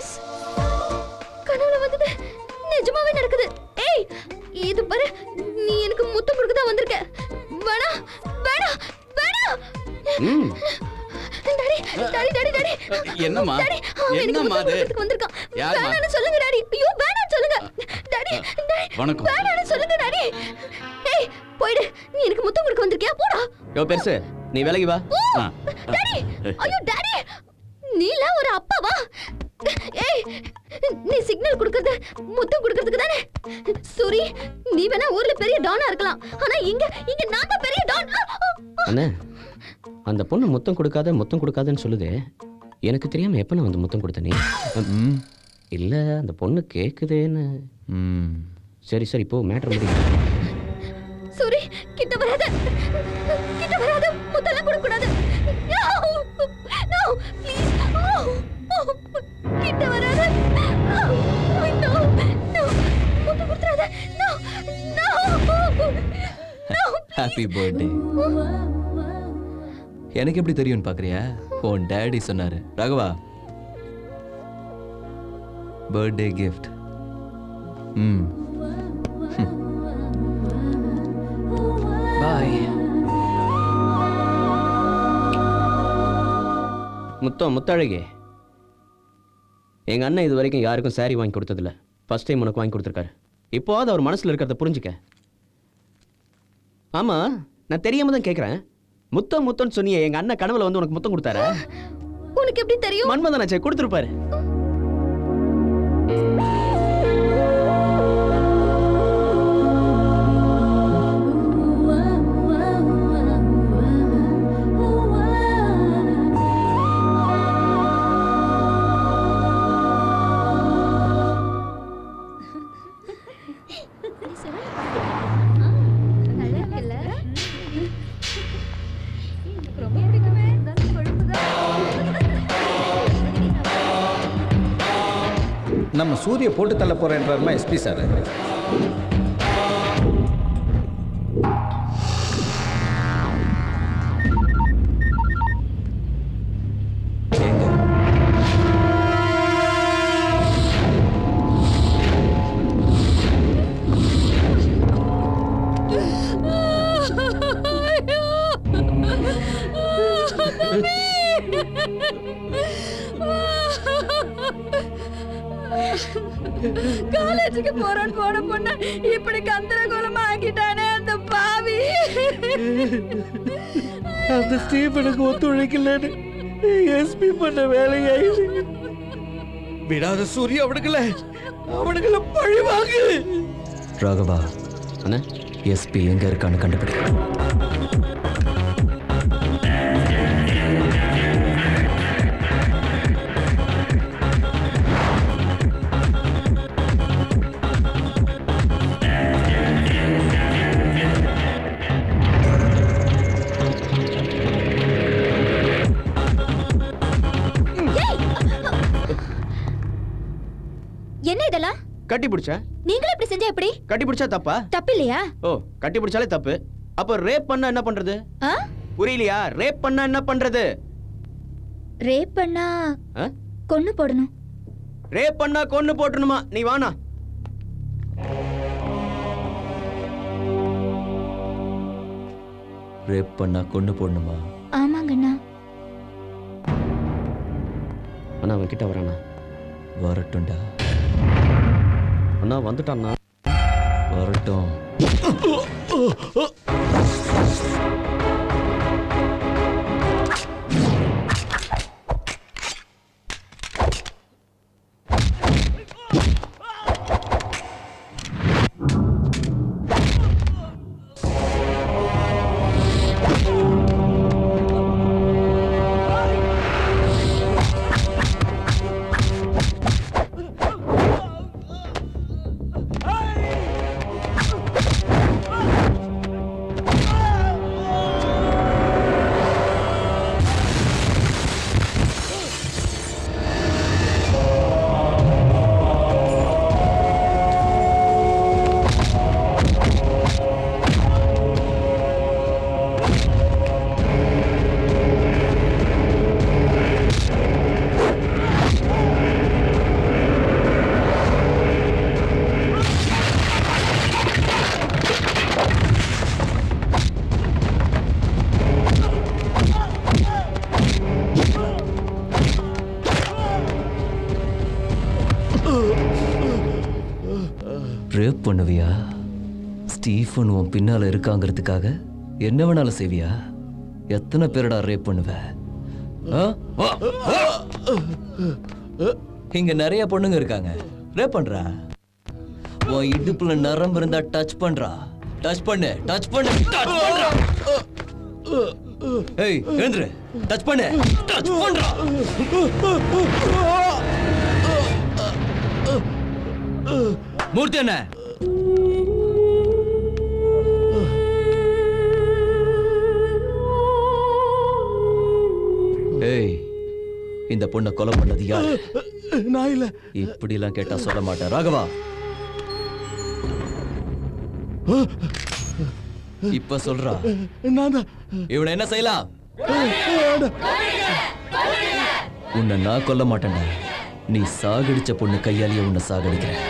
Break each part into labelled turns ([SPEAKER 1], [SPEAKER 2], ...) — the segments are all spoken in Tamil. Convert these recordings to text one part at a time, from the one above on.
[SPEAKER 1] எஸ், கனவுல வந்தது நிஜமாவே நடக்குது. ஏய், இது பாரு, நீ எனக்கு முத்தம் கொடுக்க தான் வந்திருக்க. வேணா வேணா வேணா. Daddy daddy daddy daddy.
[SPEAKER 2] என்னம்மா? என்னம்மா அது?
[SPEAKER 1] வந்திருக்கான். வேணான்னு சொல்லுங்க டாடி. ஐயோ வேணான்னு சொல்லுங்க டாடி.
[SPEAKER 2] வணக்கம்.
[SPEAKER 1] வேணான்னு சொல்லுங்க டாடி. ஏய், போய்டு. நீ எனக்கு முத்தம் கொடுக்க வந்திருக்கியா? போடா.
[SPEAKER 3] யோ பெருசு, நீ வேலைக்கு வா.
[SPEAKER 1] டாடி, ஐயோ டாடி, நீல ஒரு அப்பாவா? ஏய், நீ சிக்னல் கொடுக்கிறது முத்தம் கொடுக்கிறதுக்கு தானே? சூரி, நீ வேணா ஊர்ல பெரிய டானா இருக்கலாம், ஆனா இங்க நான் தான் பெரிய டான்.
[SPEAKER 3] அண்ணே, அந்த பொண்ணு முத்தம் கொடுக்காதன்னு சொல்லுதே, எனக்கு தெரியாம எப்ப நான் வந்து முத்தம் கொடுத்த நீ? இல்ல, அந்த பொண்ணு கேக்குதேன்னு. சரி சரி, போ, மேட்டர் முடியும்.
[SPEAKER 1] சூரி, கிட்ட வராத, கிட்ட வராத. முத்தம் கொடுக்க கூடாது. No please. கிட்ட வராத. நோ நோ, முத்தம் கொடுத்துறாத. No no.
[SPEAKER 4] Happy birthday. எனக்கு எப்படி தெரியும்னு பாக்குறியா? உன் டாடி சொன்னாரு. Raghava, birthday gift. பாய்.
[SPEAKER 3] முத்தழகே, எங்க அண்ணன் இது வரைக்கும் யாருக்கும் சாரி வாங்கி கொடுத்ததில்ல. ஃபர்ஸ்ட் டைம் உனக்கு வாங்கி கொடுத்துருக்காரு. இப்போது அவர் மனசுல இருக்கிறத புரிஞ்சுக்க. ஆமா, நான் தெரியாம தான் கேட்கிறேன். முத்தம்னு சொன்னியே, எங்க அண்ணன் கனவுல வந்து உனக்கு முத்தம் கொடுத்தாரா?
[SPEAKER 1] உனக்கு எப்படி தெரியும்?
[SPEAKER 3] மன்மதனாச்சே, கொடுத்துருப்பாரு.
[SPEAKER 5] நம்ம சூரிய போட்டு தள்ள போறேன்றாருமா எஸ்பி சார்.
[SPEAKER 1] காலேஜுக்கு போறான்னு போன பொண்ண இப்படி கந்தரகோலமா ஆக்கிட்டானே அந்த பாவி.
[SPEAKER 6] அந்த ஸ்டீபனுக்கு ஒத்துழைக்கலன்னு எஸ்பி பண்ண வேலையாயிடுச்சு. விடாத சூரிய அவனுக்குள்ள பழி வாங்கு.
[SPEAKER 4] ராகவா,
[SPEAKER 3] அண்ணா,
[SPEAKER 4] எஸ்பி எங்க இருக்கான்னு கண்டுபிடி.
[SPEAKER 1] என்ன இதெல்லாம்?
[SPEAKER 3] கட்டி பிடிச்சா?
[SPEAKER 1] நீங்களே இப்படி செஞ்சா எப்படி?
[SPEAKER 3] கட்டி பிடிச்சா தப்பா?
[SPEAKER 1] தப்பு இல்லையா?
[SPEAKER 3] ஓ, கட்டி பிடிச்சாலே தப்பு. அப்ப ரேப் பண்ணா என்ன பண்றது? புரியலையா? ரேப் பண்ணா என்ன பண்றது?
[SPEAKER 1] ரேப் பண்ணா கொன்னு போடணும்.
[SPEAKER 3] ரேப் பண்ணா கொன்னு போடணுமா? நீ வானா.
[SPEAKER 4] ரேப் பண்ணா கொன்னு போடணுமா?
[SPEAKER 1] ஆமாங்கண்ணா.
[SPEAKER 3] அண்ணா, அவன் கிட்ட வரானா?
[SPEAKER 4] வரட்டும்டா.
[SPEAKER 3] அண்ணா வந்துட்டான்னா?
[SPEAKER 4] வரட்டும். ரேப் பண்ணுவியா? ஸ்டீஃபன் உன் பின்னால இருக்காங்கிறதுக்காக என்ன வேணாலும் செய்வியா? எத்தனை பேரடா ரேப் பண்ணுவ? ஆ? வா, வா. இங்க நிறைய பொண்ணுங்க இருக்காங்க. ரேப் பண்றா. உன் இடுப்புல நரம்பு இருந்தா டச் பண்றா. டச் பண்ணு, டச் பண்ணு, டச் பண்றா. ஏய், எழுந்துரு. டச் பண்ணு, டச் பண்றா. மூர்த்தி என்ன? ஏய், இந்த பொண்ணை கொலை பண்ணது யார்?
[SPEAKER 6] நான் இல்ல.
[SPEAKER 4] இப்படி எல்லாம் கேட்டா சொல்ல மாட்டேன். ராகவா, இப்ப சொல்றா.
[SPEAKER 6] நான் தான்.
[SPEAKER 4] இவனை என்ன செய்யலாம்? உன்னை நான் கொல்ல மாட்டேன்டா. நீ சாகடிச்ச பொண்ணு கையாலேயே உன்னை சாகடிக்கிறேன்.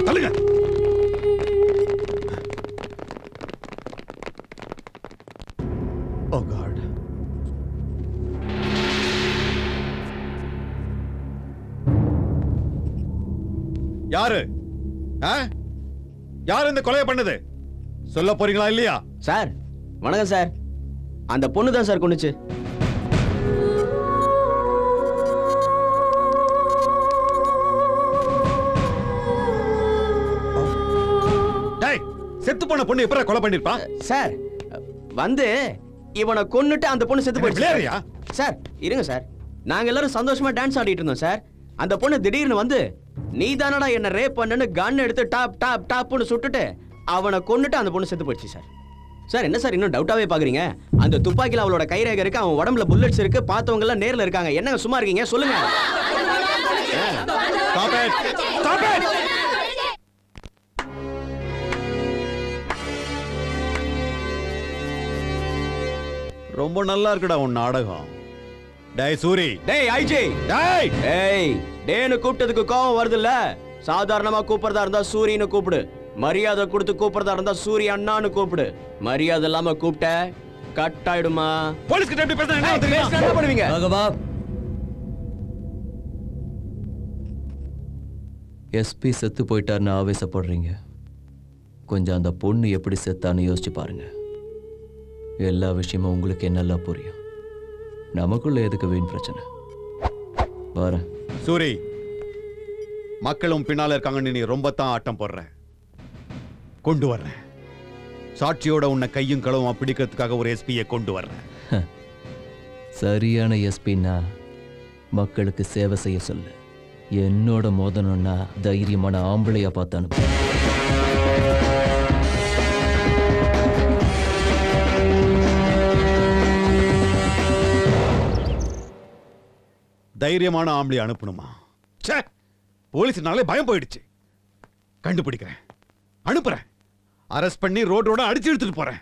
[SPEAKER 6] தள்ளுங்க. Oh God. யாரு? யாரு இந்த கொலையை பண்ணது? சொல்ல போறீங்களா இல்லையா?
[SPEAKER 3] சார் வணக்கம் சார். அந்த பொண்ணு தான் சார் கொண்டுச்சு.
[SPEAKER 6] டேய், செத்து போன பொண்ணு எப்பற கொலை பண்ணிருப்பா?
[SPEAKER 3] சார் வந்து இவனை கொன்னுட்டு அந்த பொண்ணு செத்து போயிடுச்சு
[SPEAKER 6] விளையாடுறியா?
[SPEAKER 3] சார். இருங்க சார், நாங்க எல்லாரும் சந்தோஷமா டான்ஸ் ஆடிட்டு இருந்தோம் சார். அந்த பொண்ணு திடீர்னு வந்து நீ தானடா என்ன ரேப் பண்ணன்னு கன் எடுத்து டாப் டாப் டாப்னு சுட்டுட்டு அவனை கொன்னுட்டு அந்த பொண்ணு செத்து போயிடுச்சு சார். சார் என்ன சார் இன்னும் டவுட்டாவே பாக்குறீங்க? அந்த துப்பாக்கில அவளோட கைரேகை இருக்கு, அவன் உடம்புல புல்லட்ஸ் இருக்கு, பார்த்தவங்க எல்லாம் நேர்ல இருக்காங்க. என்னங்க சும்மா இருக்கீங்க? சொல்லுங்க.
[SPEAKER 6] Stop it! Stop it! ரொம்ப நல்லா இருக்குடா உன் நாடகம். டேய் சூரி.
[SPEAKER 3] டேய் ஐஜி.
[SPEAKER 6] டேய்.
[SPEAKER 3] ஏய், டேன்னு கூப்பிட்டதுக்கு கோவம் வருதுல்ல? சாதாரணமா கூப்பிடுறதா இருந்தா சூரியன்னு கூப்பிடு. மரியாதை கொடுத்து கூப்பிடுறதா இருந்தா சூரிய அண்ணான்னு கூப்பிடு. மரியாதை இல்லாம கூப்பிட்ட கட் ஆயிடுமா?
[SPEAKER 6] போலீஸ் கிட்ட எப்படி பேசுறீங்க? என்ன தெரியுமா?
[SPEAKER 3] பேசினா என்ன பண்ணுவீங்க?
[SPEAKER 4] ராகவா, எஸ்பி செத்து போயிட்டார்னு ஆவேசப்படுறீங்க. கொஞ்சம் அந்த பொண்ணு எப்படி செத்தான்னு யோசிச்சு பாருங்க. எல்லா விஷயமும் உங்களுக்கு என்னெல்லாம் புரியும். நமக்குள்ள எதுக்கு வீண் பிரச்சனை? வரேன்.
[SPEAKER 6] சூரி, மக்களும் பின்னால இருக்காங்கன்னு நீ ரொம்ப தான் ஆட்டம் போடுற. கொண்டு வர்றேன். சாட்சியோட உன்னை கையும் களவும் பிடிக்கிறதுக்காக ஒரு எஸ்பியை கொண்டு வர்றேன்.
[SPEAKER 4] சரியான எஸ்பின்னா மக்களுக்கு சேவை செய்ய சொல்லு. என்னோட மோதனம்னா தைரியமான ஆம்பளையா பார்த்து அனுப்பு.
[SPEAKER 6] தைரியமான ஆம்பளை அனுப்பணுமா? ச்சே, போலீஸ்னாலே பயம் போயிடுச்சு. கண்டுபிடிக்கிறேன், அனுப்புறேன். அரெஸ்ட் பண்ணி ரோடோட அடிச்சு எடுத்துட்டு போறேன்.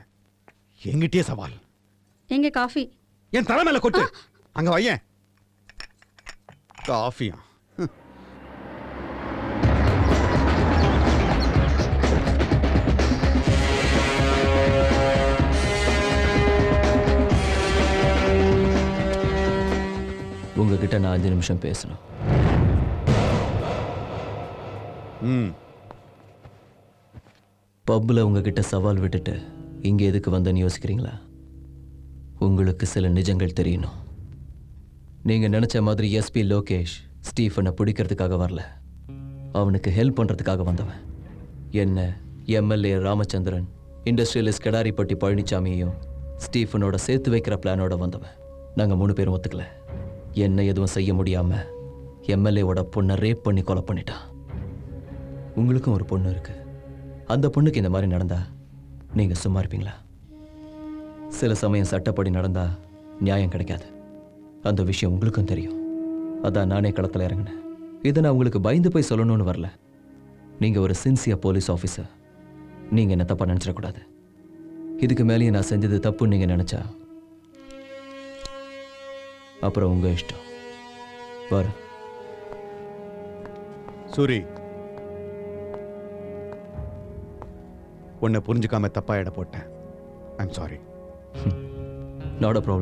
[SPEAKER 6] எங்கிட்டே சவால்.
[SPEAKER 1] எங்க காஃபி?
[SPEAKER 6] என் தலை மேல கொட்டு. அங்க வையேன். காஃபியா?
[SPEAKER 4] உங்ககிட்ட நான் 5 நிமிஷம் பேசணும். பப்ல உங்ககிட்ட சவால் விட்டுட்டு இங்க எதுக்கு வந்தேன்னு யோசிக்கிறீங்களா? உங்களுக்கு சில நிஜங்கள் தெரியணும். நீங்க நினைச்ச மாதிரி எஸ்பி லோகேஷ் ஸ்டீஃபனை பிடிக்கிறதுக்காக வரல. அவனுக்கு ஹெல்ப் பண்றதுக்காக வந்தவன். என்ன எம்எல்ஏ ராமச்சந்திரன், இண்டஸ்ட்ரியலிஸ்ட் கெடாரிப்பட்டி பழனிசாமியையும் ஸ்டீஃபனோட சேர்த்து வைக்கிற பிளானோட வந்தவன். நாங்க 3 பேரும் ஒத்துக்கல. என்ன எதுவும் செய்ய முடியாம எம்எல்ஏவோட பொண்ணை ரேப் பண்ணி கொலை பண்ணிட்டான். உங்களுக்கும் ஒரு பொண்ணு இருக்கு. அந்த பொண்ணுக்கு இந்த மாதிரி நடந்தா நீங்க சும்மா இருப்பீங்களா? சில சமயம் சட்டப்படி நடந்தா நியாயம் கிடைக்காது. அந்த விஷயம் உங்களுக்கும் தெரியும். அதான் நானே களத்தில் இறங்கினேன். இதை நான் உங்களுக்கு பயந்து போய் சொல்லணும்னு வரல. நீங்க ஒரு சின்சியர் போலீஸ் ஆஃபீஸர். நீங்க என்ன தப்பா நினைச்சிடக்கூடாது. இதுக்கு மேலேயே நான் செஞ்சது தப்புன்னு நீங்க நினைச்சா அப்புறம் உங்க இஷ்டம். வர
[SPEAKER 6] சூரி, உன்னை புரிஞ்சுக்காம தப்பா இட போட்டேன். I'm sorry.
[SPEAKER 4] Not a problem.